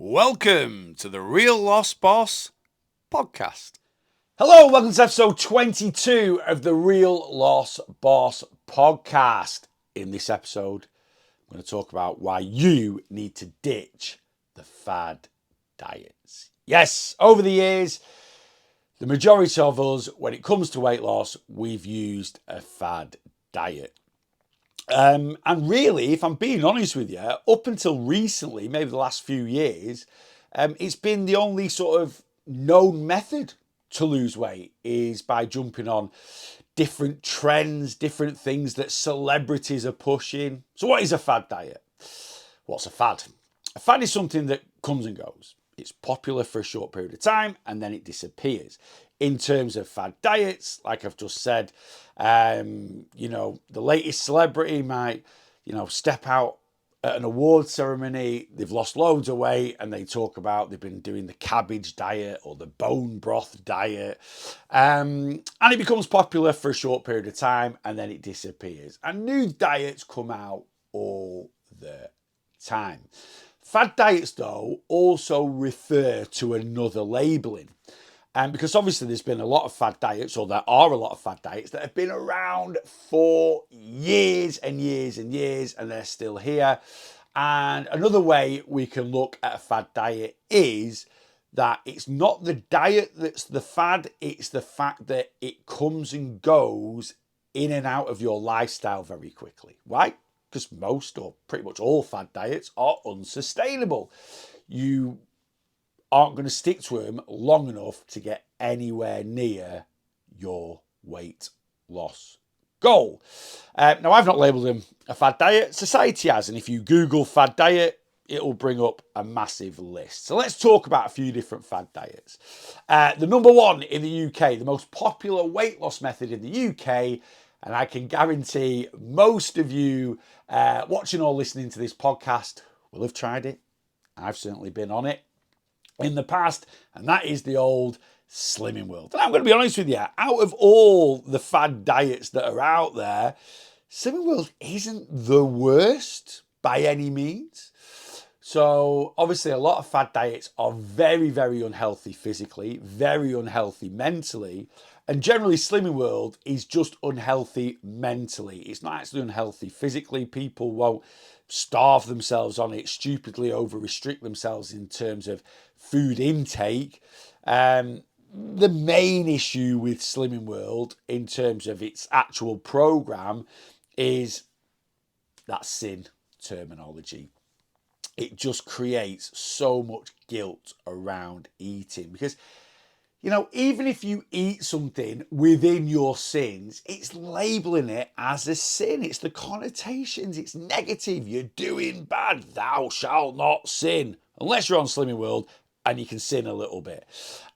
Welcome to the Real Lost Boss podcast. Hello, welcome to episode 22 of the Real Lost Boss podcast. In this episode, I'm going to talk about why you need to ditch the FAD diets. Yes, over the years, the majority of us, when it comes to weight loss, we've used a FAD diet. And really, if I'm being honest with you, up until recently, maybe the last few years, it's been the only sort of known method to lose weight is by jumping on different trends, different things that celebrities are pushing. So what is a fad diet? What's a fad? A fad is something that comes and goes. It's popular for a short period of time and then it disappears. In terms of fad diets, like I've just said, the latest celebrity might, step out at an award ceremony, they've lost loads of weight and they talk about they've been doing the cabbage diet or the bone broth diet. And it becomes popular for a short period of time and then it disappears. And new diets come out all the time. Fad diets, though, also refer to another labelling. Because obviously there's been a lot of fad diets, or there are a lot of fad diets that have been around for years and years and years, and they're still here. And another way we can look at a fad diet is that it's not the diet that's the fad, it's the fact that it comes and goes in and out of your lifestyle very quickly. Why? Because most or pretty much all fad diets are unsustainable. You aren't going to stick to them long enough to get anywhere near your weight loss goal. Now, I've not labelled them a fad diet. Society has, and if you Google fad diet, it'll bring up a massive list. So let's talk about a few different fad diets. The number one in the UK, the most popular weight loss method in the UK, and I can guarantee most of you watching or listening to this podcast will have tried it. I've certainly been on it in the past, and that is the old Slimming World. And I'm going to be honest with you, out of all the fad diets that are out there, Slimming World isn't the worst by any means. So obviously a lot of fad diets are very, very unhealthy physically, very unhealthy mentally, and generally Slimming World is just unhealthy mentally. It's not actually unhealthy physically. People won't starve themselves on it, stupidly over restrict themselves in terms of food intake. The main issue with Slimming World in terms of its actual program is that sin terminology. It just creates so much guilt around eating because, even if you eat something within your sins, it's labeling it as a sin. It's the connotations. It's negative. You're doing bad. Thou shalt not sin. Unless you're on Slimming World and you can sin a little bit.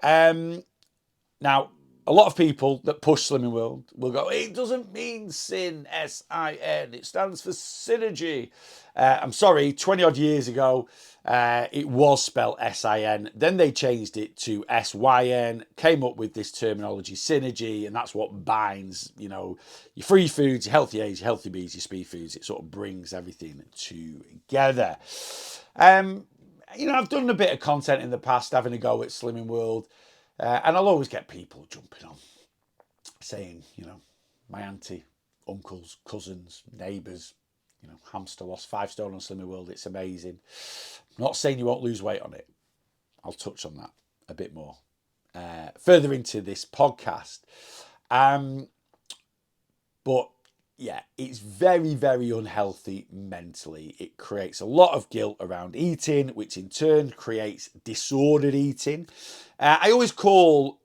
Now, a lot of people that push Slimming World will go, it doesn't mean sin, S-I-N. It stands for synergy. I'm sorry, 20 odd years ago, it was spelled S-I-N. Then they changed it to S-Y-N, came up with this terminology, synergy, and that's what binds, your free foods, your healthy A's, your healthy B's, your speed foods. It sort of brings everything together. I've done a bit of content in the past, having a go at Slimming World. And I'll always get people jumping on, saying, my auntie, uncles, cousins, neighbours, hamster lost 5 stone on Slimming World. It's amazing. I'm not saying you won't lose weight on it. I'll touch on that a bit more further into this podcast. But yeah, it's very, very unhealthy mentally. It creates a lot of guilt around eating, which in turn creates disordered eating. I always call,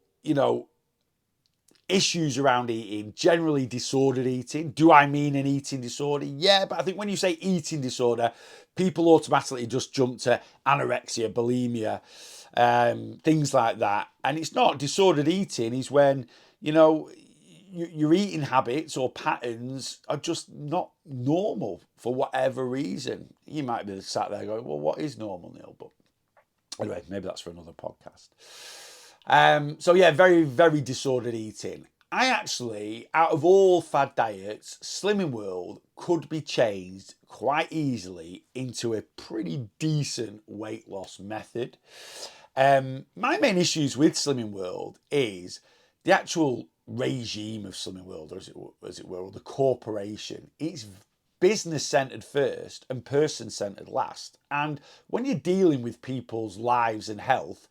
issues around eating generally disordered eating. Do I mean an eating disorder? Yeah, but I think when you say eating disorder, people automatically just jump to anorexia, bulimia, things like that. And it's not. Disordered eating is when, your eating habits or patterns are just not normal for whatever reason. You might be sat there going, well, what is normal, Neil? But anyway, maybe that's for another podcast. So yeah, very, very disordered eating. I actually, out of all fad diets, Slimming World could be changed quite easily into a pretty decent weight loss method. My main issues with Slimming World is the actual regime of Slimming World, or as it were, or the corporation. It's business centered first and person centered last. And when you're dealing with people's lives and health,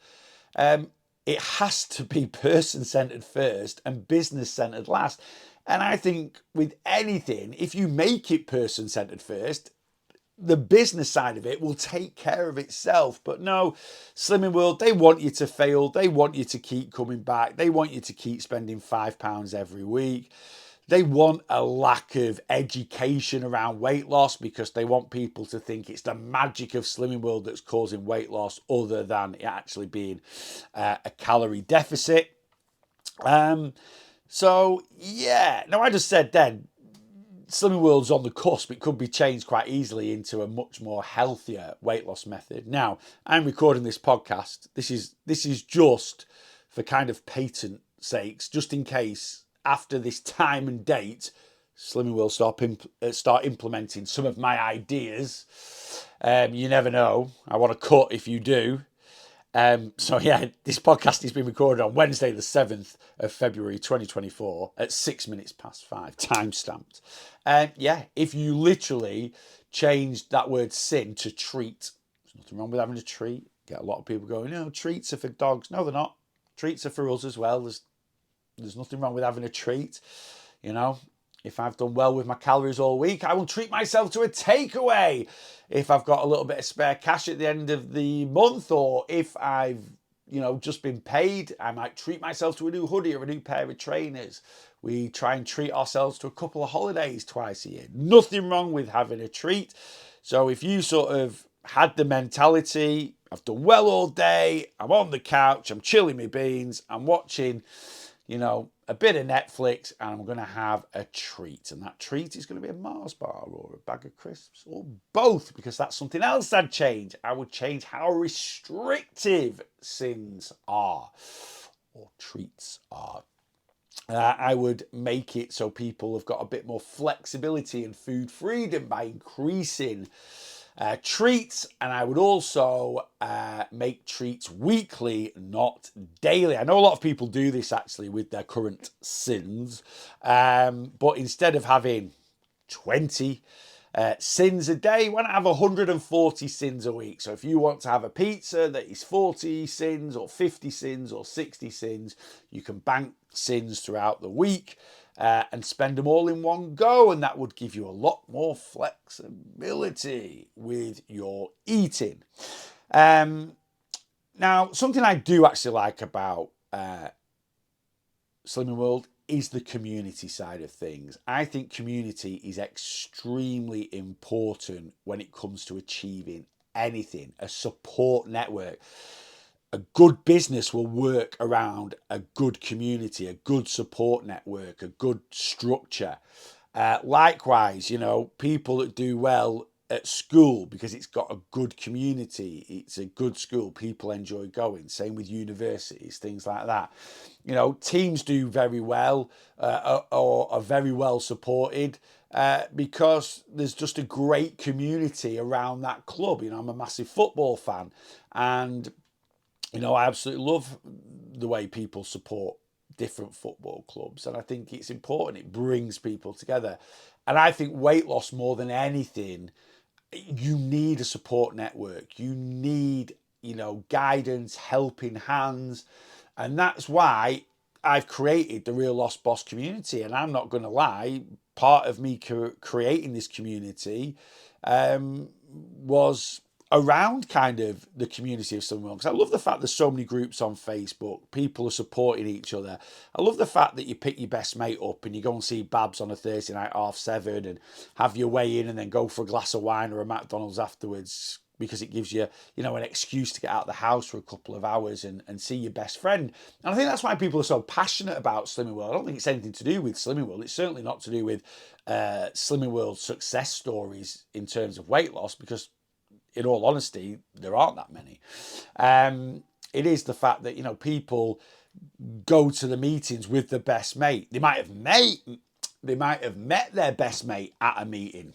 it has to be person centered first and business centered last. And I think with anything, if you make it person centered first, the business side of it will take care of itself. But no, Slimming World, they want you to fail. They want you to keep coming back. They want you to keep spending £5 every week. They want a lack of education around weight loss because they want people to think it's the magic of Slimming World that's causing weight loss other than it actually being a calorie deficit. So, yeah. Now, I just said then, Slimming World's on the cusp. It could be changed quite easily into a much more healthier weight loss method. Now, I'm recording this podcast. This is just for kind of patent sakes, just in case after this time and date, Slimming World start implementing some of my ideas. You never know. I want to cut if you do. So yeah, this podcast has been recorded on Wednesday, the 7th of February, 2024 at 5:06, time stamped. Yeah, if you literally changed that word sin to treat, there's nothing wrong with having a treat. Get a lot of people going, no, treats are for dogs. No, they're not. Treats are for us as well. There's nothing wrong with having a treat. You know, if I've done well with my calories all week, I will treat myself to a takeaway. If I've got a little bit of spare cash at the end of the month, or if I've, just been paid, I might treat myself to a new hoodie or a new pair of trainers. We try and treat ourselves to a couple of holidays twice a year. Nothing wrong with having a treat. So if you sort of had the mentality, I've done well all day, I'm on the couch, I'm chilling my beans, I'm watching, a bit of Netflix, and I'm going to have a treat. And that treat is going to be a Mars bar or a bag of crisps or both, because that's something else I'd change. I would change how restrictive sins are or treats are. I would make it so people have got a bit more flexibility and food freedom by increasing treats, and I would also make treats weekly, not daily. I know a lot of people do this actually with their current sins, but instead of having 20 sins a day, why not have 140 sins a week? So if you want to have a pizza that is 40 sins or 50 sins or 60 sins, you can bank sins throughout the week and spend them all in one go, and that would give you a lot more flexibility with your eating. Now, something I do actually like about Slimming World is the community side of things. I think community is extremely important when it comes to achieving anything. A support network. A good business will work around a good community, a good support network, a good structure. Likewise, people that do well at school because it's got a good community, it's a good school, people enjoy going. Same with universities, things like that. Teams do very well or are very well supported because there's just a great community around that club. I'm a massive football fan, and I absolutely love the way people support different football clubs, and I think it's important. It brings people together, and I think weight loss, more than anything, you need a support network. You need, guidance, helping hands, and that's why I've created the Real Lost Boss community. And I'm not going to lie, part of me creating this community was around kind of the community of Slimming World, because I love the fact there's so many groups on Facebook. People are supporting each other. I love the fact that you pick your best mate up and you go and see Babs on a Thursday night 7:30 and have your weigh in and then go for a glass of wine or a McDonald's afterwards, because it gives you, an excuse to get out of the house for a couple of hours and see your best friend. And I think that's why people are so passionate about Slimming World. I don't think it's anything to do with Slimming World. It's certainly not to do with Slimming World success stories in terms of weight loss, because in all honesty, there aren't that many. It is the fact that, people go to the meetings with the best mate. They might have met their best mate at a meeting.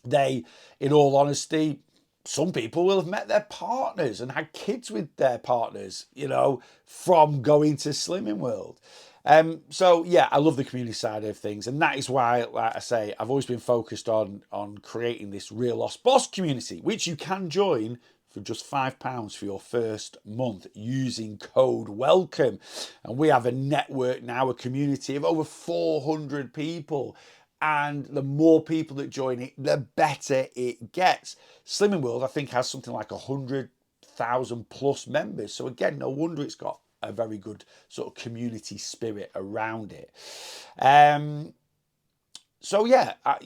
They, in all honesty, some people will have met their partners and had kids with their partners, from going to Slimming World. So yeah, I love the community side of things, and that is why, like I say, I've always been focused on creating this Real Lost Boss community, which you can join for just £5 for your first month using code WELCOME. And we have a network now, a community of over 400 people. And the more people that join it, the better it gets. Slimming World, I think, has something like 100,000 plus members. So again, no wonder it's got a very good sort of community spirit around it. So yeah, I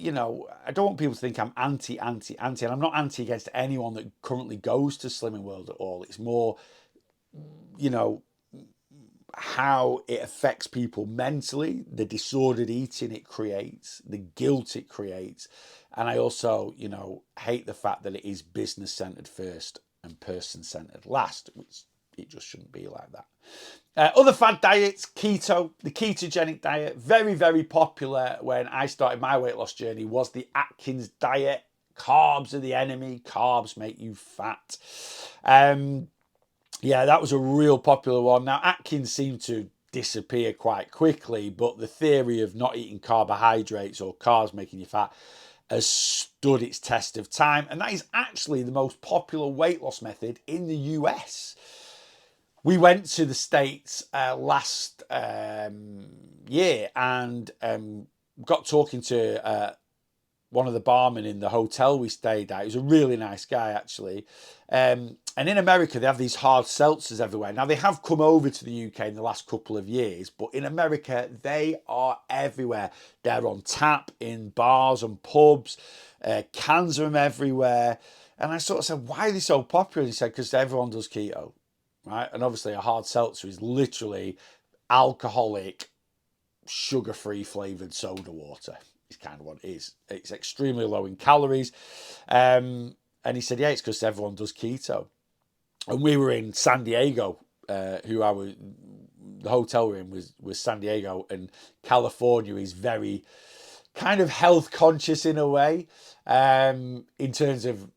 don't want people to think I'm anti, and I'm not anti against anyone that currently goes to Slimming World at all. It's more, how it affects people mentally, the disordered eating it creates, the guilt it creates. And I also, hate the fact that it is business centered first and person centered last, which it just shouldn't be like that. Other fad diets, keto, the ketogenic diet, very, very popular when I started my weight loss journey, was the Atkins diet. Carbs are the enemy. Carbs make you fat. Yeah, that was a real popular one. Now, Atkins seemed to disappear quite quickly, but the theory of not eating carbohydrates or carbs making you fat has stood its test of time. And that is actually the most popular weight loss method in the US. We went to the States last year and got talking to one of the barmen in the hotel we stayed at. He was a really nice guy, actually. And in America, they have these hard seltzers everywhere. Now, they have come over to the UK in the last couple of years, but in America, they are everywhere. They're on tap in bars and pubs. Cans of them everywhere. And I sort of said, why are they so popular? And he said, because everyone does keto, right? And obviously, a hard seltzer is literally alcoholic, sugar-free flavoured soda water. Is kind of what it is. It's extremely low in calories. And he said, yeah, it's because everyone does keto. And we were in San Diego, the hotel we were in was San Diego, and California is very kind of health conscious in a way, in terms of,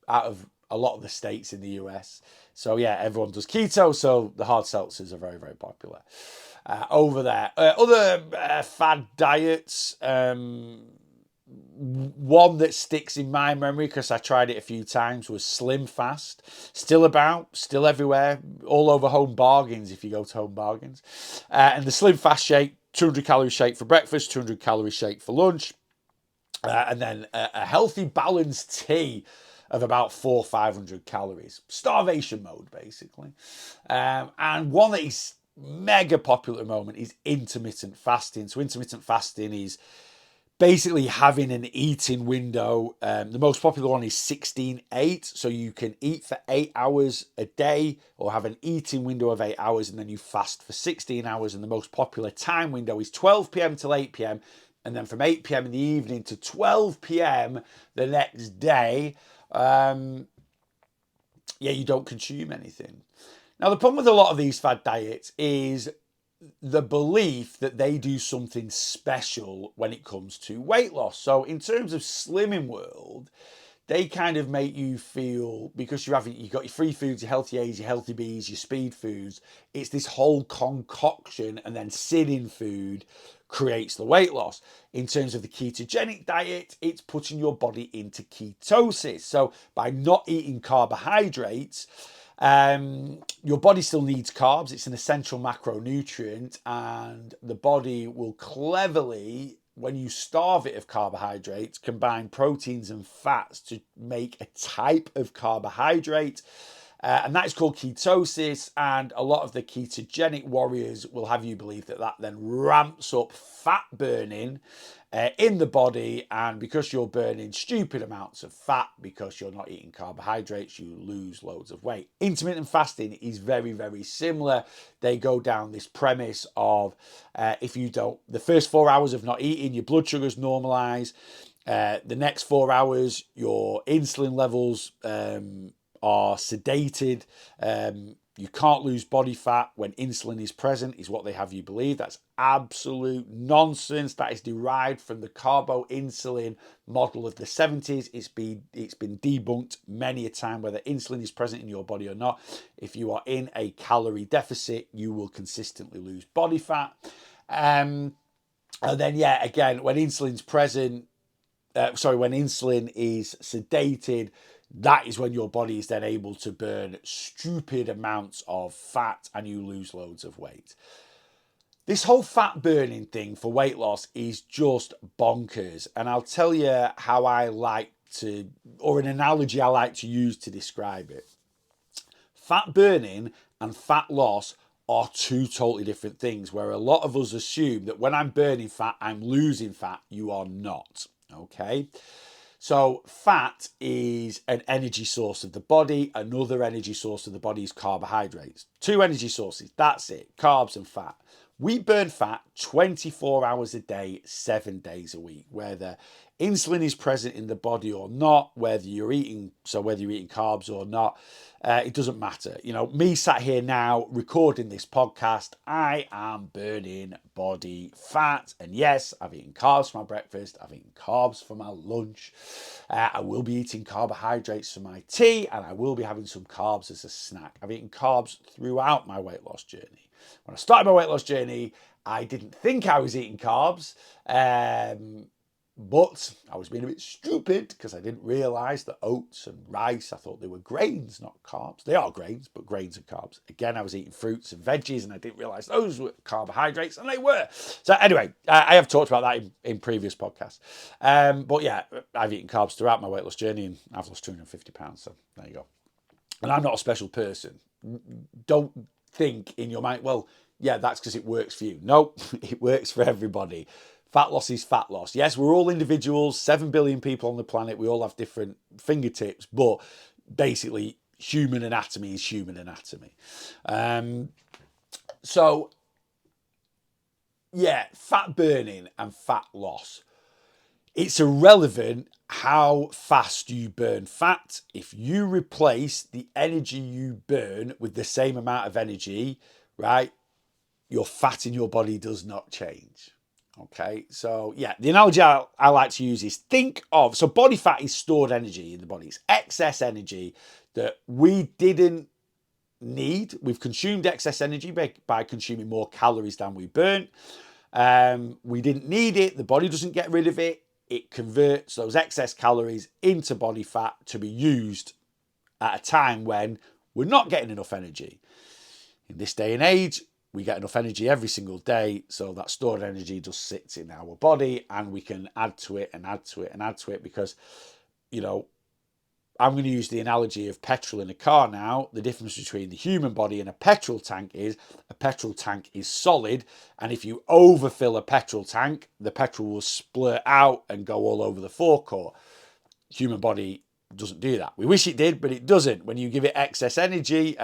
out of a lot of the states in the US. So yeah, everyone does keto. So the hard seltzers are very, very popular. Over there. Other fad diets, one that sticks in my memory because I tried it a few times was Slim Fast. Still about, still everywhere, all over Home Bargains if you go to Home Bargains. And the Slim Fast shake, 200 calorie shake for breakfast, 200 calorie shake for lunch. And then a healthy balanced tea of about 400-500 calories. Starvation mode, basically. And one that is mega popular at the moment is intermittent fasting. So intermittent fasting is basically having an eating window. The most popular one is 16-8. So you can eat for 8 hours a day or have an eating window of 8 hours and then you fast for 16 hours. And the most popular time window is 12 p.m. till 8 p.m. And then from 8 p.m. in the evening to 12 p.m. the next day, you don't consume anything. Now, the problem with a lot of these fad diets is the belief that they do something special when it comes to weight loss. So in terms of Slimming World, they kind of make you feel, because you've got your free foods, your healthy A's, your healthy B's, your speed foods, it's this whole concoction, and then sitting food creates the weight loss. In terms of the ketogenic diet, it's putting your body into ketosis. So by not eating carbohydrates, your body still needs carbs. It's an essential macronutrient, and the body will cleverly, when you starve it of carbohydrates, combine proteins and fats to make a type of carbohydrate. And that is called ketosis. And a lot of the ketogenic warriors will have you believe that then ramps up fat burning in the body. And because you're burning stupid amounts of fat, because you're not eating carbohydrates, you lose loads of weight. Intermittent fasting is very, very similar. They go down this premise of the first 4 hours of not eating, your blood sugars normalize. The next 4 hours, your insulin levels are sedated. You can't lose body fat when insulin is present, is what they have you believe. That's absolute nonsense. That is derived from the carbo-insulin model of the 70s. It's been debunked many a time, whether insulin is present in your body or not. If you are in a calorie deficit, you will consistently lose body fat. And then, yeah, again, when insulin's present, when insulin is sedated, that is when your body is then able to burn stupid amounts of fat and you lose loads of weight. This whole fat burning thing for weight loss is just bonkers. And I'll tell you how I like to, or an analogy I like to use to describe it. Fat burning and fat loss are two totally different things, where a lot of us assume that when I'm burning fat, I'm losing fat. You are not. Okay. So fat is an energy source of the body. Another energy source of the body is carbohydrates. Two energy sources. That's it. Carbs and fat. We burn fat 24 hours a day, 7 days a week, whether insulin is present in the body or not, whether you're eating carbs or not, it doesn't matter. You know, me sat here now recording this podcast, I am burning body fat. And yes, I've eaten carbs for my breakfast. I've eaten carbs for my lunch. I will be eating carbohydrates for my tea, and I will be having some carbs as a snack. I've eaten carbs throughout my weight loss journey. When I started my weight loss journey, I didn't think I was eating carbs, but I was being a bit stupid because I didn't realise that oats and rice, I thought they were grains, not carbs. They are grains, but grains are carbs. Again, I was eating fruits and veggies and I didn't realise those were carbohydrates, and they were. So anyway, I have talked about that in previous podcasts. But yeah, I've eaten carbs throughout my weight loss journey and I've lost 250 pounds. So there you go. And I'm not a special person. Don't think in your mind, well, yeah, that's because it works for you. No, it works for everybody. Fat loss is fat loss. Yes, we're all individuals, 7 billion people on the planet. We all have different fingertips, but basically human anatomy is human anatomy. So yeah, fat burning and fat loss. It's irrelevant how fast you burn fat. If you replace the energy you burn with the same amount of energy, right, your fat in your body does not change. Okay, so yeah, the analogy I like to use is so body fat is stored energy in the body. It's excess energy that we didn't need. We've consumed excess energy by consuming more calories than we burn. We didn't need it. The body doesn't get rid of it. It converts those excess calories into body fat to be used at a time when we're not getting enough energy. In this day and age, we get enough energy every single day, so that stored energy just sits in our body and we can add to it and add to it and add to it because, you know, I'm going to use the analogy of petrol in a car now. The difference between the human body and a petrol tank is a petrol tank is solid, and if you overfill a petrol tank, the petrol will splurt out and go all over the forecourt. Human body doesn't do that. We wish it did, but it doesn't. When you give it excess energy,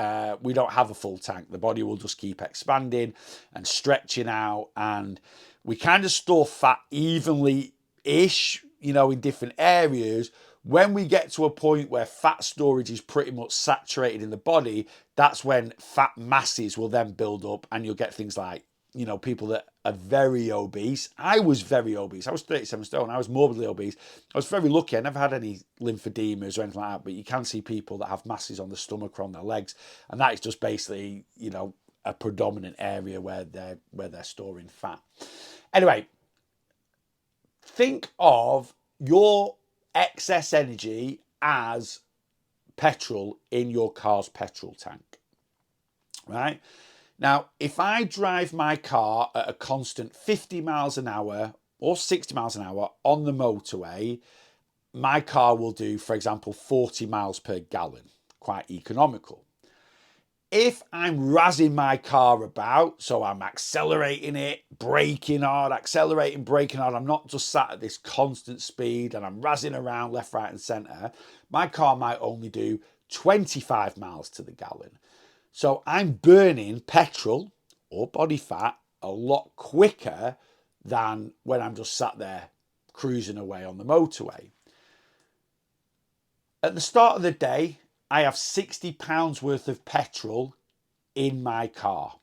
we don't have a full tank. The body will just keep expanding and stretching out, and we kind of store fat evenly-ish, you know, in different areas. When we get to a point where fat storage is pretty much saturated in the body, that's when fat masses will then build up, and you'll get things like, you know, people that are very obese. I was very obese. I was 37 stone. I was morbidly obese. I was very lucky. I never had any lymphodemas or anything like that, but you can see people that have masses on the stomach or on their legs, and that is just basically, you know, a predominant area where they're storing fat. Anyway, think of your excess energy as petrol in your car's petrol tank, right? Now, if I drive my car at a constant 50 miles an hour or 60 miles an hour on the motorway, my car will do, for example, 40 miles per gallon, quite economical. If I'm razzing my car about, so I'm accelerating it, braking hard, accelerating, braking hard, I'm not just sat at this constant speed and I'm razzing around left, right and centre, my car might only do 25 miles to the gallon. So I'm burning petrol or body fat a lot quicker than when I'm just sat there cruising away on the motorway. At the start of the day, I have 60 pounds worth of petrol in my car.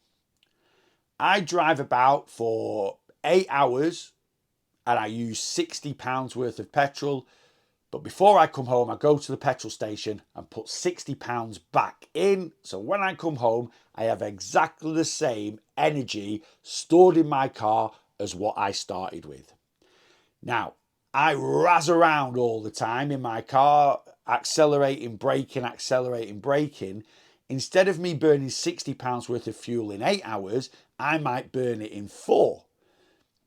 I drive about for 8 hours and I use £60 worth of petrol. But before I come home, I go to the petrol station and put £60 back in. So when I come home, I have exactly the same energy stored in my car as what I started with. Now, I razz around all the time in my car, accelerating, braking. Instead of me burning £60 worth of fuel in 8 hours, I might burn it in 4.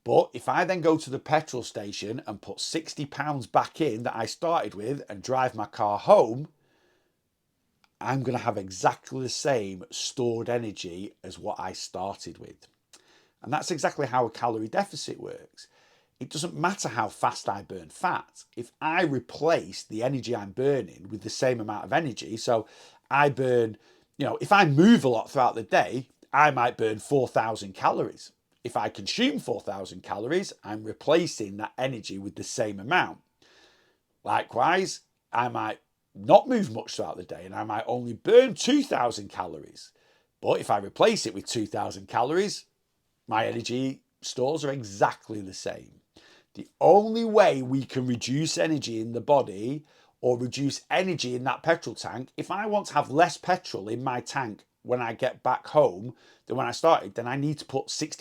But if I then go to the petrol station and put £60 back in that I started with and drive my car home, I'm going to have exactly the same stored energy as what I started with. And that's exactly how a calorie deficit works. It doesn't matter how fast I burn fat. If I replace the energy I'm burning with the same amount of energy, so I burn, if I move a lot throughout the day, I might burn 4,000 calories. If I consume 4,000 calories, I'm replacing that energy with the same amount. Likewise, I might not move much throughout the day and I might only burn 2,000 calories. But if I replace it with 2,000 calories, my energy stores are exactly the same. The only way we can reduce energy in the body or reduce energy in that petrol tank, if I want to have less petrol in my tank when I get back home than when I started, then I need to put less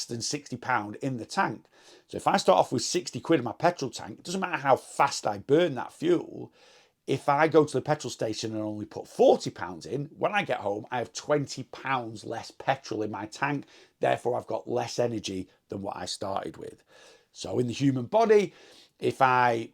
than £60 in the tank. So if I start off with 60 quid in my petrol tank, it doesn't matter how fast I burn that fuel. If I go to the petrol station and only put £40 in, when I get home, I have £20 less petrol in my tank. Therefore, I've got less energy than what I started with. So in the human body, if I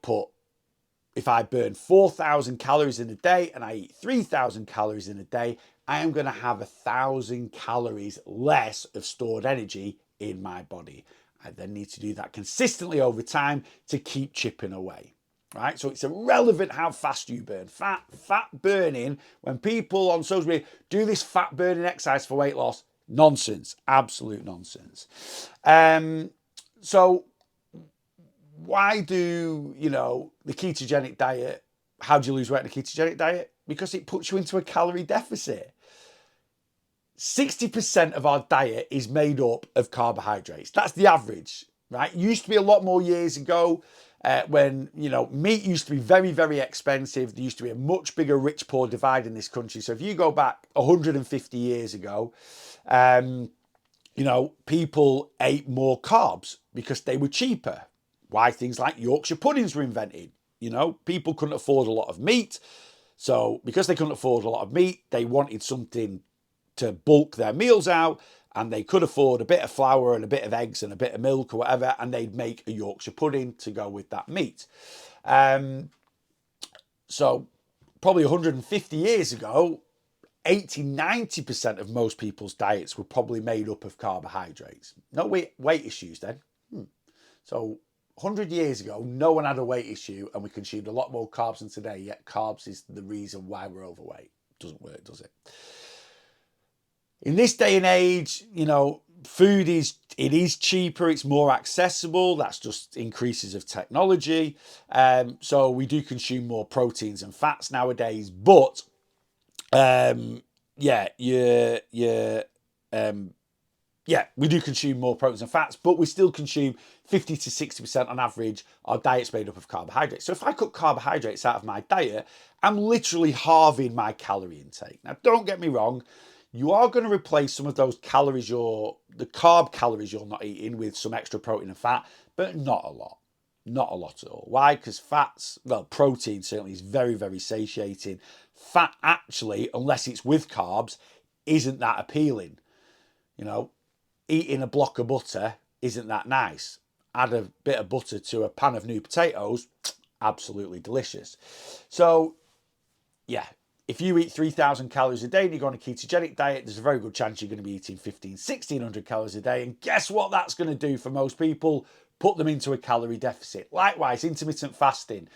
burn 4,000 calories in a day and I eat 3,000 calories in a day, I am going to have 1,000 calories less of stored energy in my body. I then need to do that consistently over time to keep chipping away. Right, so it's irrelevant how fast you burn. Fat burning, when people on social media do this fat burning exercise for weight loss, nonsense, absolute nonsense. So why do, the ketogenic diet, how do you lose weight in a ketogenic diet? Because it puts you into a calorie deficit. 60% of our diet is made up of carbohydrates. That's the average, right? It used to be a lot more years ago when, meat used to be very, very expensive. There used to be a much bigger rich-poor divide in this country. So if you go back 150 years ago, people ate more carbs because they were cheaper. Why things like Yorkshire puddings were invented. People couldn't afford a lot of meat. So because they couldn't afford a lot of meat, they wanted something to bulk their meals out, and they could afford a bit of flour and a bit of eggs and a bit of milk or whatever, and they'd make a Yorkshire pudding to go with that meat. So probably 150 years ago, 80-90% of most people's diets were probably made up of carbohydrates. No weight issues then. So 100 years ago, no one had a weight issue and we consumed a lot more carbs than today, yet carbs is the reason why we're overweight. Doesn't work, does it? In this day and age, food is cheaper, it's more accessible. That's just increases of technology. So we do consume more proteins and fats nowadays, but we do consume more proteins and fats, but we still consume 50 to 60% on average. Our diet's made up of carbohydrates. So if I cut carbohydrates out of my diet, I'm literally halving my calorie intake. Now, don't get me wrong. You are going to replace some of those calories, the carb calories you're not eating, with some extra protein and fat, but not a lot. Not a lot at all. Why? Because protein certainly is very, very satiating. Fat actually, unless it's with carbs, isn't that appealing. Eating a block of butter isn't that nice. Add a bit of butter to a pan of new potatoes, absolutely delicious. So, if you eat 3,000 calories a day and you go on a ketogenic diet, there's a very good chance you're going to be eating 1,600 calories a day. And guess what that's going to do for most people? Put them into a calorie deficit. Likewise, intermittent fasting.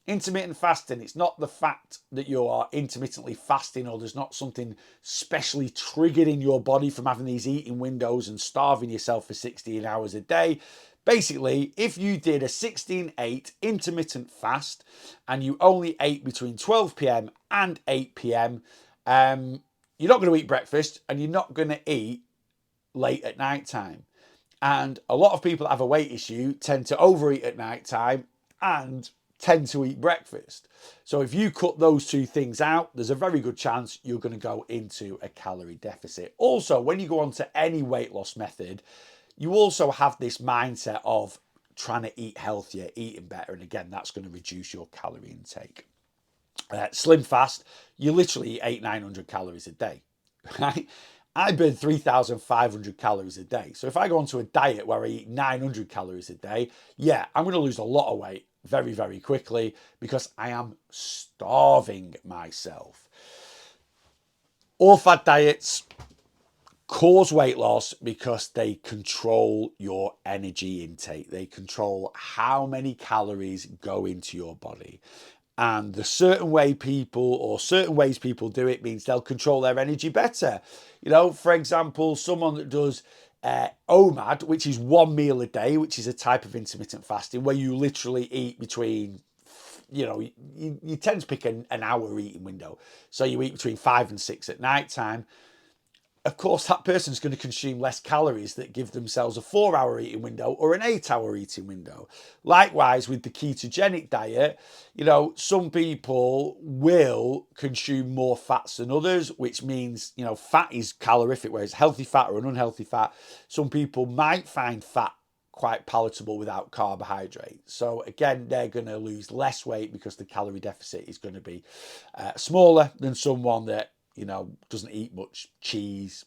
Intermittent fasting, it's not the fact that you are intermittently fasting or there's not something specially triggered in your body from having these eating windows and starving yourself for 16 hours a day. Basically, if you did a 16-8 intermittent fast and you only ate between 12 p.m. and 8 p.m., you're not going to eat breakfast and you're not going to eat late at night time. And a lot of people that have a weight issue tend to overeat at night time and tend to eat breakfast. So if you cut those two things out, there's a very good chance you're going to go into a calorie deficit. Also, when you go on to any weight loss method, you also have this mindset of trying to eat healthier, eating better. And again, that's going to reduce your calorie intake. Slim fast, you literally eat 900 calories a day, right? I burn 3,500 calories a day. So if I go onto a diet where I eat 900 calories a day, yeah, I'm going to lose a lot of weight very, very quickly because I am starving myself. All fad diets cause weight loss because they control your energy intake. They control how many calories go into your body. And the certain ways people do it means they'll control their energy better. You know, for example, someone that does OMAD, which is 1 meal a day, which is a type of intermittent fasting where you literally eat between, you tend to pick an hour eating window. So you eat between 5 and 6 at night time. Of course, that person's going to consume less calories that give themselves a 4-hour eating window or an 8-hour eating window. Likewise, with the ketogenic diet, some people will consume more fats than others, which means, fat is calorific, whereas healthy fat or an unhealthy fat, some people might find fat quite palatable without carbohydrates. So again, they're going to lose less weight because the calorie deficit is going to be smaller than someone that doesn't eat much cheese,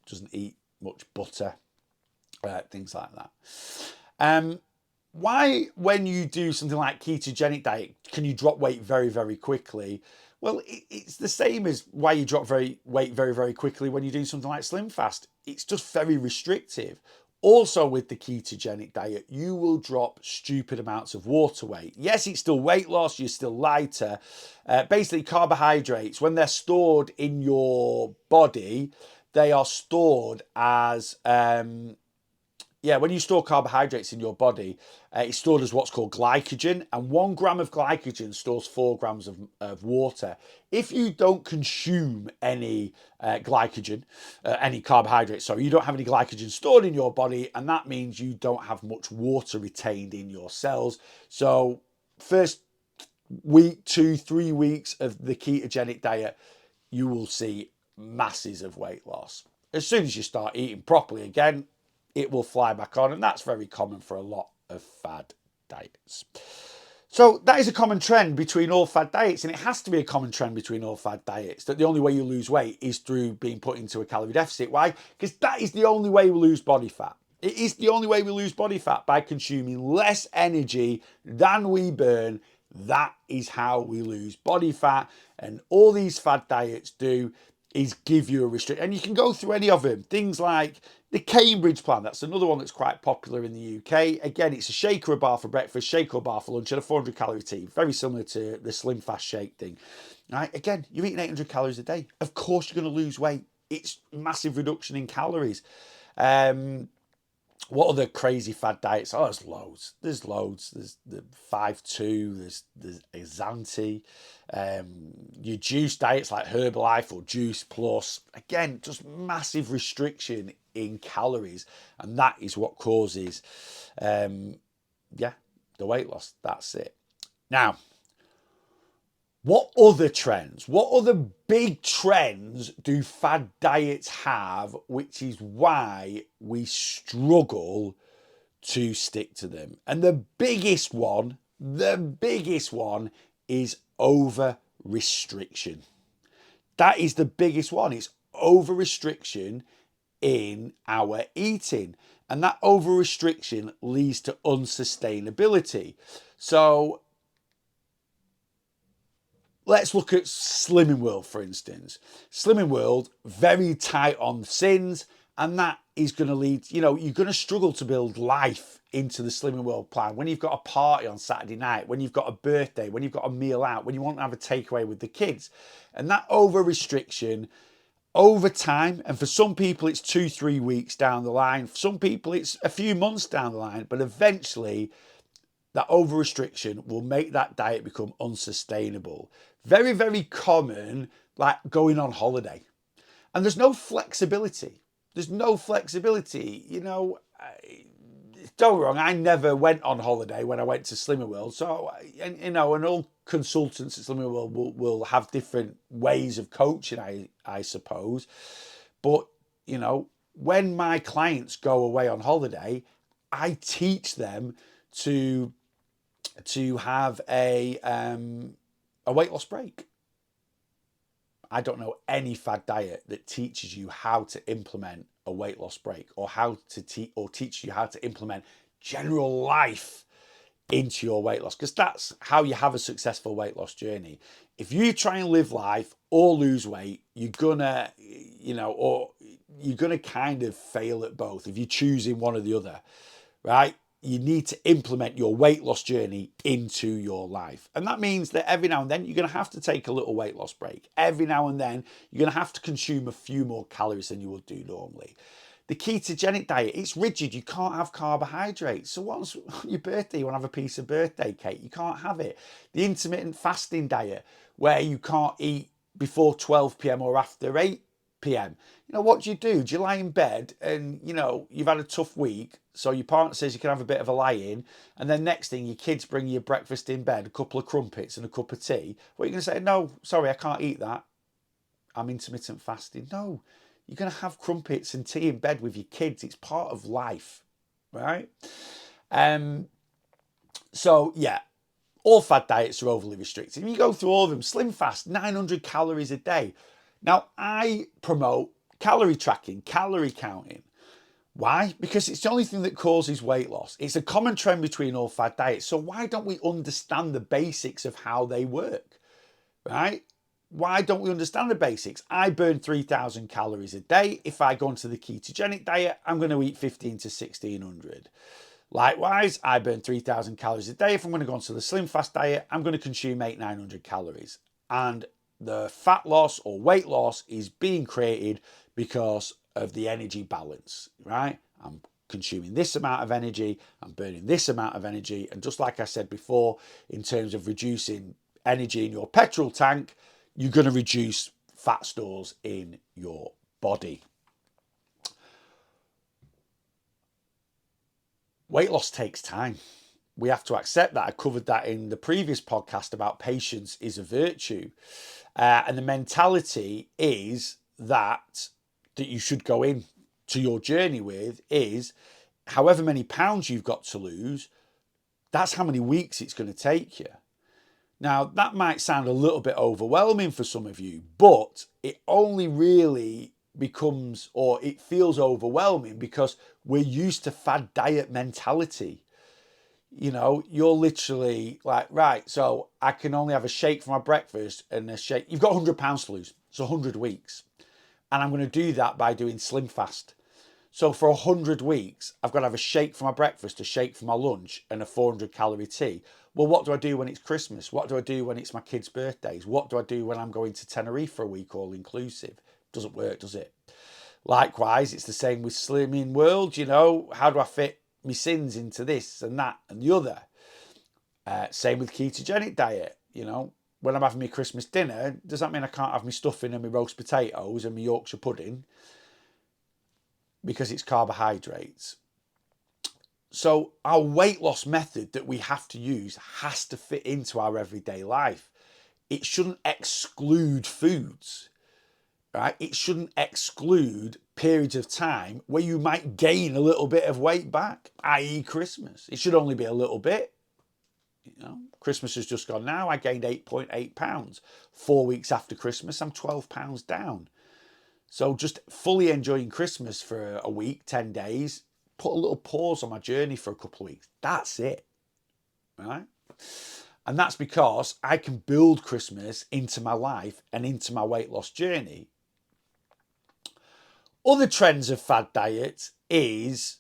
doesn't eat much butter, things like that. Why, when you do something like ketogenic diet, can you drop weight very, very quickly? Well, it's the same as why you drop weight very, very quickly when you do something like Slim Fast. It's just very restrictive. Also, with the ketogenic diet, you will drop stupid amounts of water weight. Yes, it's still weight loss, you're still lighter. Basically, carbohydrates, when they're stored in your body, they are stored as when you store carbohydrates in your body, it's stored as what's called glycogen, and 1 gram of glycogen stores 4 grams of water. If you don't consume any any carbohydrates, you don't have any glycogen stored in your body, and that means you don't have much water retained in your cells. So first week, 2-3 weeks of the ketogenic diet, you will see masses of weight loss. As soon as you start eating properly again, it will fly back on, and that's very common for a lot of fad diets. So that is a common trend between all fad diets, and it has to be a common trend between all fad diets, that the only way you lose weight is through being put into a calorie deficit. Why? Because that is the only way we lose body fat. It is the only way we lose body fat, by consuming less energy than we burn. That is how we lose body fat, and all these fad diets do is give you a restriction. And you can go through any of them. Things like the Cambridge plan, that's another one that's quite popular in the UK. Again, it's a shake or a bar for breakfast, shake or bar for lunch, and a 400 calorie tea. Very similar to the Slim Fast Shake thing. Right? Again, you're eating 800 calories a day. Of course you're going to lose weight. It's massive reduction in calories. What other crazy fad diets? Oh, there's loads. There's the 5-2. There's Exanti. Your juice diets like Herbalife or Juice Plus. Again, just massive restriction in calories, and that is what causes, the weight loss. That's it. Now, what other trends, what other big trends do fad diets have, which is why we struggle to stick to them? And the biggest one is over restriction. That is the biggest one. It's over restriction in our eating. And that over restriction leads to unsustainability. So let's look at Slimming World, for instance. Slimming World, very tight on sins, and that is going to lead, you're going to struggle to build life into the Slimming World plan. When you've got a party on Saturday night, when you've got a birthday, when you've got a meal out, when you want to have a takeaway with the kids. And that over restriction, over time, and for some people it's 2-3 weeks down the line, for some people it's a few months down the line, but eventually that over restriction will make that diet become unsustainable. Very, very common, like going on holiday. And there's no flexibility. There's no flexibility. Don't get me wrong, I never went on holiday when I went to Slimming World. So, and all consultants at Slimming World will have different ways of coaching, I suppose. But, when my clients go away on holiday, I teach them to have a weight loss break. I don't know any fad diet that teaches you how to implement a weight loss break, or how to teach you how to implement general life into your weight loss, because that's how you have a successful weight loss journey. If you try and live life or lose weight, you're gonna kind of fail at both if you're choosing one or the other, right? You need to implement your weight loss journey into your life. And that means that every now and then you're going to have to take a little weight loss break. Every now and then you're going to have to consume a few more calories than you would do normally. The ketogenic diet, it's rigid. You can't have carbohydrates. So once on your birthday, you want to have a piece of birthday cake, you can't have it. The intermittent fasting diet, where you can't eat before 12 p.m. or after 8 p.m. What do? Do you lie in bed and, you've had a tough week, so your partner says you can have a bit of a lie-in, and then next thing your kids bring you breakfast in bed, a couple of crumpets and a cup of tea. What are you going to say? No, sorry, I can't eat that. I'm intermittent fasting. No, you're going to have crumpets and tea in bed with your kids. It's part of life, right? So, yeah, all fad diets are overly restricted. You go through all of them. Slim Fast, 900 calories a day. Now, I promote calorie tracking, calorie counting. Why? Because it's the only thing that causes weight loss. It's a common trend between all fad diets. So why don't we understand the basics of how they work, right? Why don't we understand the basics? I burn 3,000 calories a day. If I go onto the ketogenic diet, I'm going to eat 15 to 1,600. Likewise, I burn 3,000 calories a day. If I'm going to go onto the Slim Fast diet, I'm going to consume 900 calories. And the fat loss or weight loss is being created because of the energy balance, right? I'm consuming this amount of energy, I'm burning this amount of energy. And just like I said before, in terms of reducing energy in your petrol tank, you're going to reduce fat stores in your body. Weight loss takes time. We have to accept that. I covered that in the previous podcast about patience is a virtue. And the mentality is that you should go in to your journey with is however many pounds you've got to lose, that's how many weeks it's going to take you. Now, that might sound a little bit overwhelming for some of you, but it only really becomes, or it feels overwhelming because we're used to fad diet mentality. You're literally like, right, so I can only have a shake for my breakfast and a shake. You've got 100 pounds to lose. It's 100 weeks. And I'm going to do that by doing Slim Fast. So for 100 weeks, I've got to have a shake for my breakfast, a shake for my lunch, and a 400 calorie tea. Well, what do I do when it's Christmas? What do I do when it's my kids' birthdays? What do I do when I'm going to Tenerife for a week all inclusive? Doesn't work, does it? Likewise, it's the same with Slimming World. How do I fit my sins into this and that and the other? Same with ketogenic diet. When I'm having my Christmas dinner, does that mean I can't have my stuffing and my roast potatoes and my Yorkshire pudding because it's carbohydrates? So our weight loss method that we have to use has to fit into our everyday life. It shouldn't exclude foods, right? It shouldn't exclude periods of time where you might gain a little bit of weight back, i.e. Christmas. It should only be a little bit. Christmas has just gone now. I gained 8.8 pounds. 4 weeks after Christmas, I'm 12 pounds down. So just fully enjoying Christmas for a week, 10 days, put a little pause on my journey for a couple of weeks. That's it, right? And that's because I can build Christmas into my life and into my weight loss journey. Other trends of fad diets is,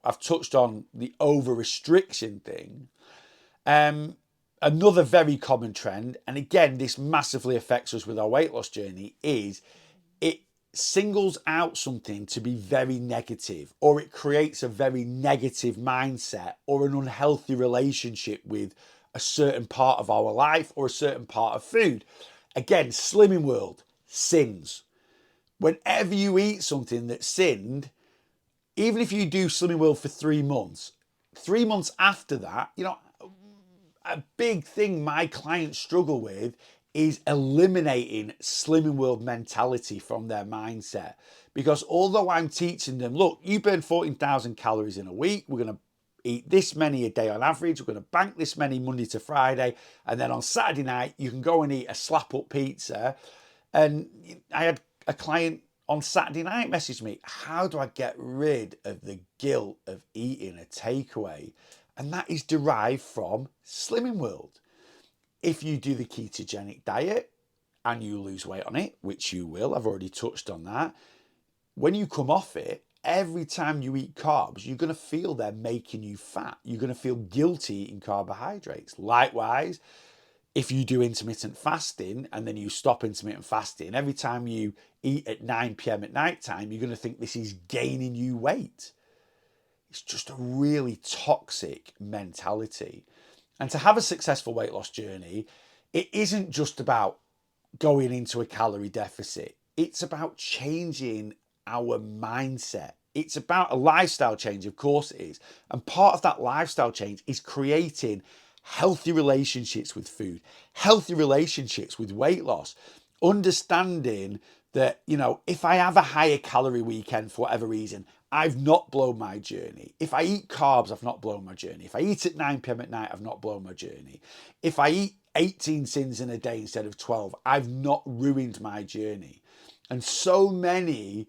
I've touched on the over-restriction thing. Another very common trend, and again, this massively affects us with our weight loss journey, is it singles out something to be very negative, or it creates a very negative mindset or an unhealthy relationship with a certain part of our life or a certain part of food. Again, Slimming World, sins. Whenever you eat something that's sinned, even if you do Slimming World for 3 months after that, a big thing my clients struggle with is eliminating Slimming World mentality from their mindset. Because although I'm teaching them, look, you burn 14,000 calories in a week, we're going to eat this many a day on average, we're going to bank this many Monday to Friday, and then on Saturday night, you can go and eat a slap up pizza. And I had a client on Saturday night message me, how do I get rid of the guilt of eating a takeaway? And that is derived from Slimming World. If you do the ketogenic diet and you lose weight on it, which you will, I've already touched on that, when you come off it, every time you eat carbs, you're going to feel they're making you fat. You're going to feel guilty eating carbohydrates. Likewise, if you do intermittent fasting and then you stop intermittent fasting, every time you eat at 9 p.m. at night time, you're going to think this is gaining you weight. It's just a really toxic mentality. And to have a successful weight loss journey, it isn't just about going into a calorie deficit. It's about changing our mindset. It's about a lifestyle change, of course it is. And part of that lifestyle change is creating healthy relationships with food, healthy relationships with weight loss, understanding that, if I have a higher calorie weekend for whatever reason, I've not blown my journey. If I eat carbs, I've not blown my journey. If I eat at 9 p.m. at night, I've not blown my journey. If I eat 18 sins in a day instead of 12, I've not ruined my journey. And so many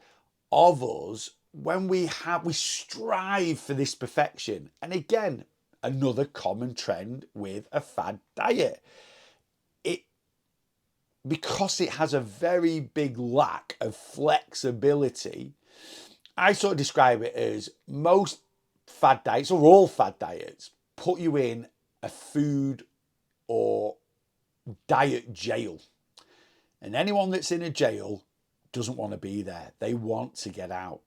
of us, when we strive for this perfection. And again, another common trend with a fad diet. Because it has a very big lack of flexibility, I sort of describe it as most fad diets, or all fad diets, put you in a food or diet jail. And anyone that's in a jail doesn't want to be there. They want to get out.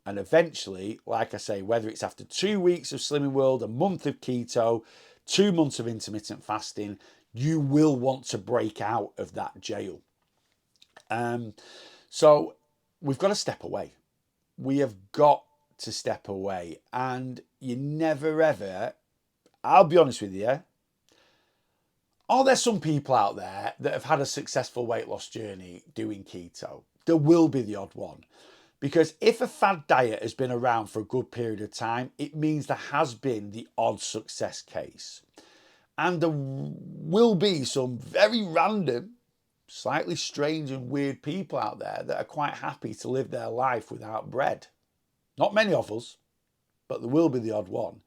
And eventually, like I say, whether it's after 2 weeks of Slimming World, a month of keto, 2 months of intermittent fasting, you will want to break out of that jail. So we've got to step away. We have got to step away. And you never ever, I'll be honest with you, are there some people out there that have had a successful weight loss journey doing keto? There will be the odd one. Because if a fad diet has been around for a good period of time, it means there has been the odd success case. And there will be some very random, slightly strange and weird people out there that are quite happy to live their life without bread. Not many of us, but there will be the odd one.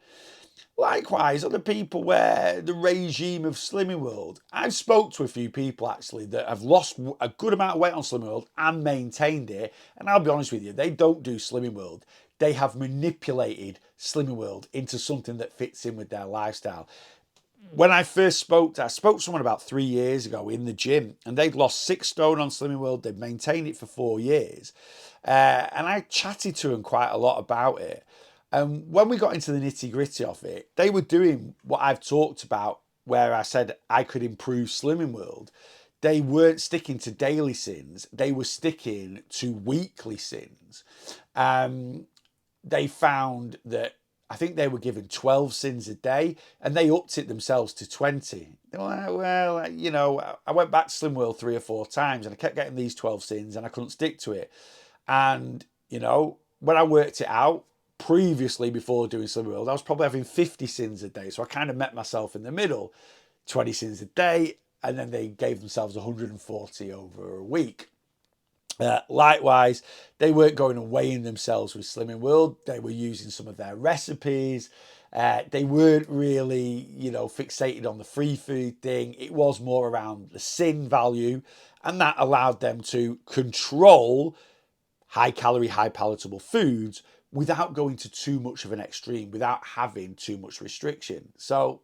Likewise, other people where the regime of Slimming World, I've spoke to a few people actually that have lost a good amount of weight on Slimming World and maintained it. And I'll be honest with you, they don't do Slimming World. They have manipulated Slimming World into something that fits in with their lifestyle. When I first spoke to someone about 3 years ago in the gym, and they'd lost 6 stone on Slimming World. They'd maintained it for 4 years. And I chatted to them quite a lot about it. And when we got into the nitty gritty of it, they were doing what I've talked about, where I said I could improve Slimming World. They weren't sticking to daily sins. They were sticking to weekly sins. They found that I think they were given 12 sins a day, and they upped it themselves to 20. They were like, well, I went back to Slim World 3 or 4 times and I kept getting these 12 sins and I couldn't stick to it. And, when I worked it out previously before doing Slim World, I was probably having 50 sins a day. So I kind of met myself in the middle, 20 sins a day, and then they gave themselves 140 over a week. Likewise, they weren't going and weighing themselves with Slimming World. They were using some of their recipes. They weren't really, fixated on the free food thing. It was more around the sin value, and that allowed them to control high calorie, high palatable foods without going to too much of an extreme, without having too much restriction. So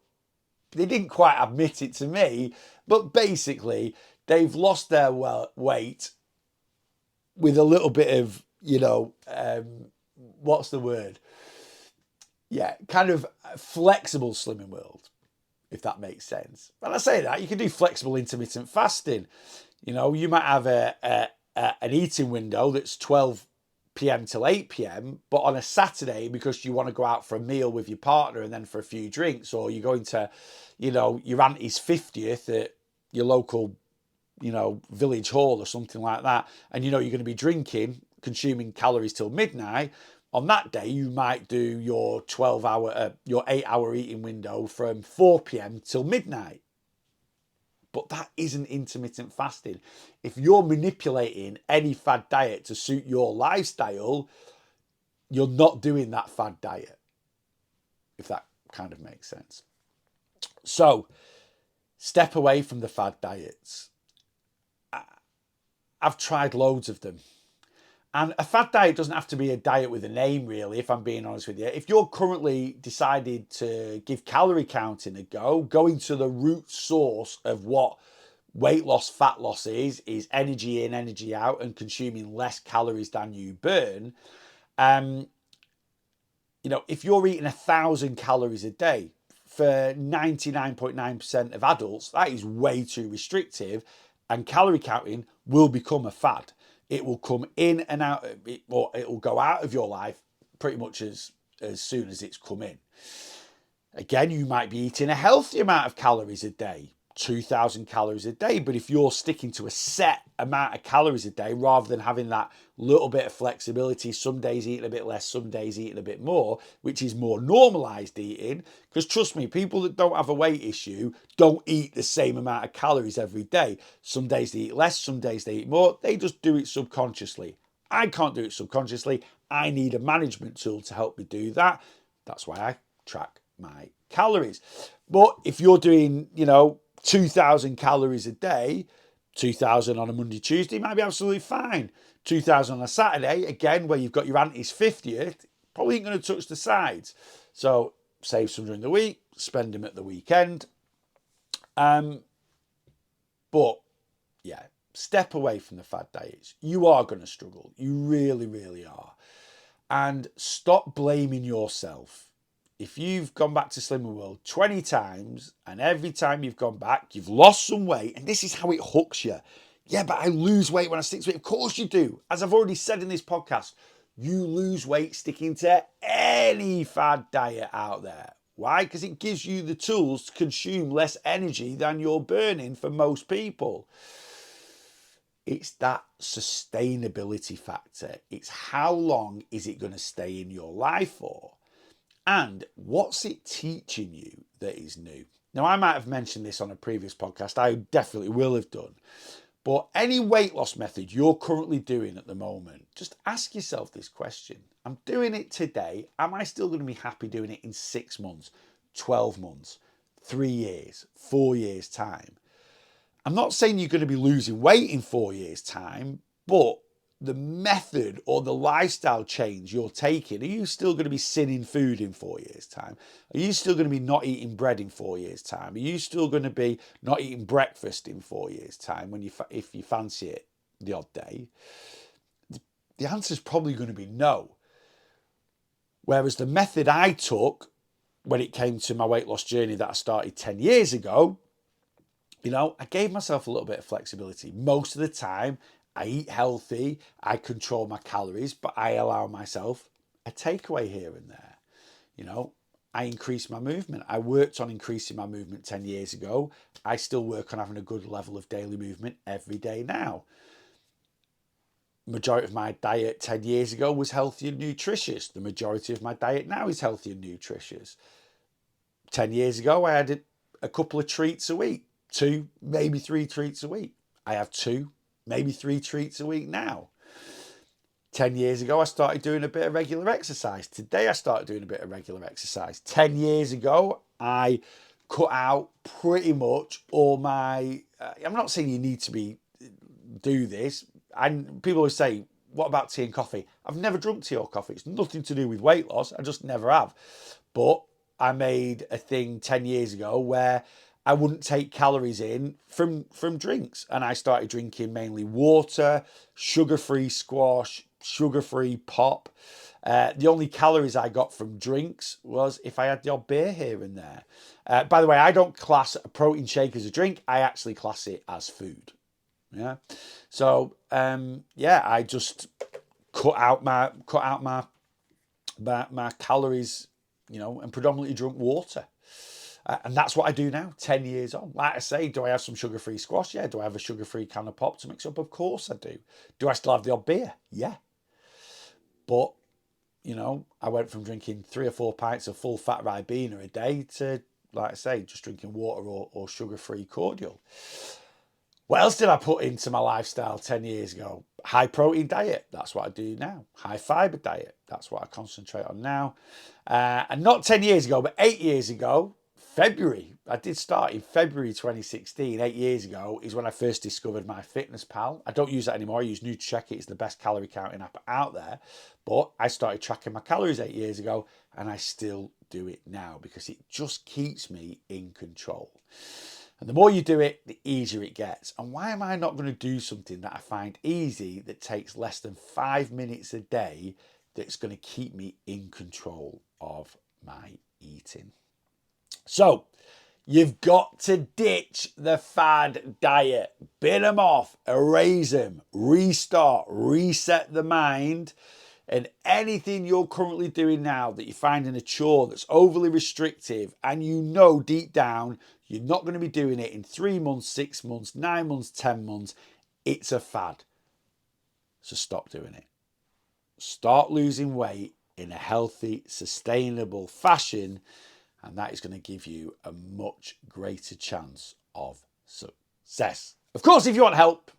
they didn't quite admit it to me, but basically they've lost their weight with a little bit of, what's the word? Yeah, kind of flexible Slimming World, if that makes sense. When I say that, you can do flexible intermittent fasting. You know, you might have an eating window that's 12 p.m. till 8 p.m., but on a Saturday, because you want to go out for a meal with your partner and then for a few drinks, or you're going to, you know, your auntie's 50th at your local, you know, village hall or something like that, and you know you're going to be drinking, consuming calories till midnight. On that day, you might do your your 8-hour eating window from 4 p.m. till midnight. But that isn't intermittent fasting. If you're manipulating any fad diet to suit your lifestyle, you're not doing that fad diet, if that kind of makes sense. So, step away from the fad diets. I've tried loads of them. And a fad diet doesn't have to be a diet with a name, really, if I'm being honest with you. If you're currently decided to give calorie counting a go, going to the root source of what weight loss, fat loss is energy in, energy out, and consuming less calories than you burn. You know, if you're eating 1,000 calories a day, for 99.9% of adults, that is way too restrictive, and calorie counting will become a fad. It will come in and out, or it will go out of your life pretty much as soon as it's come in. Again, you might be eating a healthy amount of calories a day, 2,000 calories a day. But if you're sticking to a set amount of calories a day, rather than having that little bit of flexibility, some days eating a bit less, some days eating a bit more, which is more normalized eating, because trust me, people that don't have a weight issue don't eat the same amount of calories every day. Some days they eat less, some days they eat more. They just do it subconsciously. I can't do it subconsciously. I need a management tool to help me do that. That's why I track my calories. But if you're doing, you know, 2,000 calories a day, 2,000 on a Monday, Tuesday might be absolutely fine. 2,000 on a Saturday, again, where you've got your auntie's 50th, probably ain't going to touch the sides. So save some during the week, spend them at the weekend. But yeah, step away from the fad diets. You are going to struggle. You really, really are. And stop blaming yourself. If you've gone back to Slimming World 20 times and every time you've gone back, you've lost some weight, and this is how it hooks you. Yeah, but I lose weight when I stick to it. Of course you do. As I've already said in this podcast, you lose weight sticking to any fad diet out there. Why? Because it gives you the tools to consume less energy than you're burning for most people. It's that sustainability factor. It's how long is it going to stay in your life for? And what's it teaching you that is new? Now, I might have mentioned this on a previous podcast. I definitely will have done. But any weight loss method you're currently doing at the moment, just ask yourself this question. I'm doing it today. Am I still going to be happy doing it in 6 months, 12 months, 3 years, 4 years' time? I'm not saying you're going to be losing weight in 4 years' time, but the method or the lifestyle change you're taking, are you still going to be sinning food in 4 years' time? Are you still going to be not eating bread in 4 years' time? Are you still going to be not eating breakfast in 4 years' time if you fancy it the odd day? The answer is probably going to be no. Whereas the method I took when it came to my weight loss journey that I started 10 years ago, you know, I gave myself a little bit of flexibility. Most of the time, I eat healthy, I control my calories, but I allow myself a takeaway here and there. You know, I increase my movement. I worked on increasing my movement 10 years ago. I still work on having a good level of daily movement every day now. Majority of my diet 10 years ago was healthy and nutritious. The majority of my diet now is healthy and nutritious. 10 years ago, I had a couple of treats a week, 2, maybe 3 treats a week. I have 2, maybe 3 treats a week now. 10 years ago, I started doing a bit of regular exercise. Today, I started doing a bit of regular exercise. 10 years ago, I cut out pretty much all my... I'm not saying you need to do this. And people always say, what about tea and coffee? I've never drunk tea or coffee. It's nothing to do with weight loss. I just never have. But I made a thing 10 years ago where I wouldn't take calories in from drinks. And I started drinking mainly water, sugar-free squash, sugar-free pop. The only calories I got from drinks was if I had the odd beer here and there. By the way, I don't class a protein shake as a drink. I actually class it as food. Yeah. So I just cut out my calories, and predominantly drink water. And that's what I do now, 10 years on. Like I say, do I have some sugar-free squash? Yeah. Do I have a sugar-free can of pop to mix up? Of course I do. Do I still have the odd beer? Yeah. But, I went from drinking 3 or 4 pints of full fat Ribena a day to, like I say, just drinking water or sugar-free cordial. What else did I put into my lifestyle 10 years ago? High protein diet. That's what I do now. High fiber diet. That's what I concentrate on now. And not 10 years ago, but 8 years ago, February. I did start in February 2016. 8 years ago is when I first discovered MyFitnessPal. I don't use that anymore. I use NutriCheck. It's the best calorie counting app out there. But I started tracking my calories 8 years ago, and I still do it now because it just keeps me in control. And the more you do it, the easier it gets. And why am I not going to do something that I find easy, that takes less than 5 minutes a day, that's going to keep me in control of my eating? So, you've got to ditch the fad diet. Bin them off, erase them, restart, reset the mind. And anything you're currently doing now that you're finding a chore that's overly restrictive, and deep down you're not going to be doing it in 3 months, 6 months, 9 months, 10 months, it's a fad. So stop doing it. Start losing weight in a healthy, sustainable fashion, and that is going to give you a much greater chance of success. Of course, if you want help,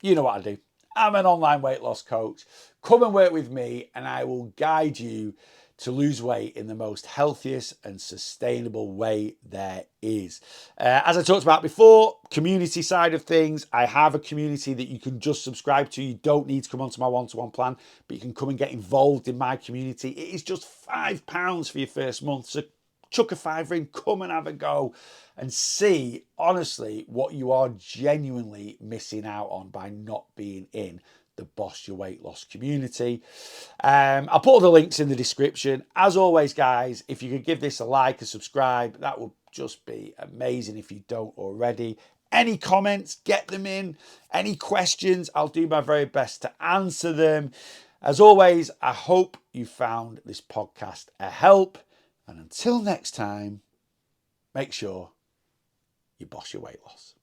you know what I do. I'm an online weight loss coach. Come and work with me and I will guide you to lose weight in the most healthiest and sustainable way there is. As I talked about before, community side of things, I have a community that you can just subscribe to. You don't need to come onto my one-to-one plan, but you can come and get involved in my community. It is just £5 for your first month. So chuck a fiver in, come and have a go and see, honestly, what you are genuinely missing out on by not being in the Boss Your Weight Loss community. I'll put all the links in the description. As always, guys, if you could give this a like and subscribe, that would just be amazing if you don't already. Any comments, get them in. Any questions, I'll do my very best to answer them. As always, I hope you found this podcast a help. And until next time, make sure you boss your weight loss.